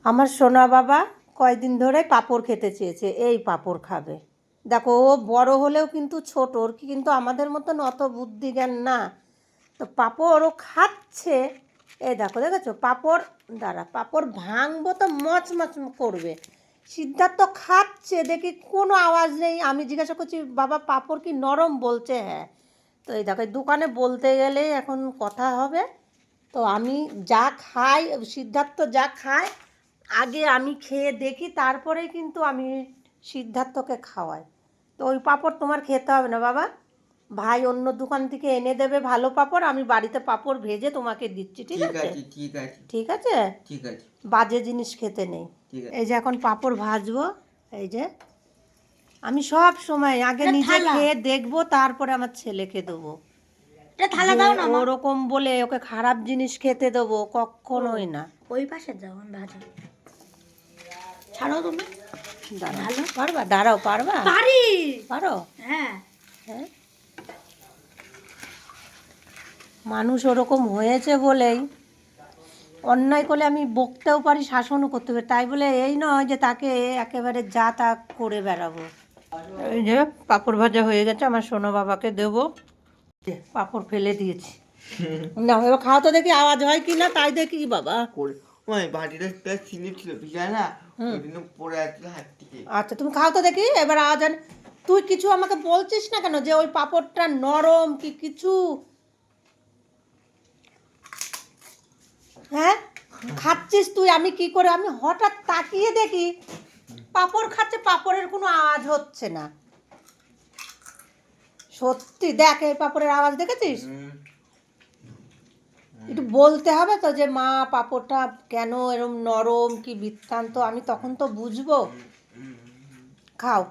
আমার সোনা বাবা কয়দিন ধরে পাঁপড় খেতে চেয়েছে, এই পাঁপড় খাবে। দেখো ও বড় হলেও কিন্তু ছোট, ওর কিন্তু আমাদের মতন অত বুদ্ধি জ্ঞান না। তো পাঁপড় ও খাচ্ছে, এই দেখো দেখেছো পাঁপড়, দাঁড়া পাঁপড় ভাঙবো তো মচ মচ করবে। সিদ্ধার্থ খাচ্ছে, দেখি কোনো আওয়াজ নেই। আমি জিজ্ঞাসা করছি বাবা পাঁপড় কি নরম, বলছে হ্যাঁ। তো এই দেখো দোকানে বলতে গেলে এখন কথা হবে। তো আমি যা খাই, সিদ্ধার্থ যা খায় আগে আমি খেয়ে দেখি, তারপরেই কিন্তু আমি সিদ্ধার্থকে খাওয়াই। তো ওই পাঁপড় তোমার খেতে হবে না বাবা, ভাই অন্য দোকান থেকে এনে দেবে ভালো পাঁপড়, আমি বাড়িতে পাঁপড় ভেজে তোমাকে দিচ্ছি, ঠিক আছে? ঠিক আছে ঠিক আছে, ঠিক আছে বাজে জিনিস খেতে নেই। এই যে এখন পাঁপড় ভাজবো, এই যে আমি সব সময় আগে নিজে খেয়ে দেখবো, তারপরে আমার ছেলেকে দেবো। ওরকম বলে ওকে খারাপ জিনিস খেতে দেবো কখনোই না। ওই পাশে যাও, আমি ভাজা ছাড়ো তুমি। দাঁড়াও পারবা, দাঁড়াও পারবা, পারি, পারো? হ্যাঁ হ্যাঁ, মানুষ ওরকম হয়েছে বলেই অন্যায় করলে আমি বকতেও পারি, শাসনও করতে পারি, তাই বলে এই নয় যে তাকে একেবারে যা তা করে বেড়াবো। এই যে পাঁপড় ভাজা হয়ে গেছে, আমার সোনা বাবাকে দেবো। পাঁপড় ফেলে দিয়েছি, না এবার খাওয়া তো দেখি আওয়াজ হয় কি না, তাই দেখি বাবা। ওই বাটিটা স্লিপ ছিল পিছায় না, ওই জন্য পড়ে আসছিল হাত থেকে। আচ্ছা তুমি খাও তো দেখি, এবার আওয়াজ হয়। তুই কিছু আমাকে বলছিস না কেন যে ওই পাঁপড়টা নরম কি কিছু? হ্যাঁ খাচ্ছিস তুই, আমি কি করে, আমি হঠাৎ তাকিয়ে দেখি পাঁপড় খাচ্ছে, পাঁপড়ের কোনো আওয়াজ হচ্ছে না। সত্যি দেখ, এই পাঁপড়ের আওয়াজ দেখেছিস? একটু বলতে হবে তো যে মা পাঁপড়টা কেন এরম নরম কি বৃত্তান্ত, আমি তখন তো বুঝবো। খাও।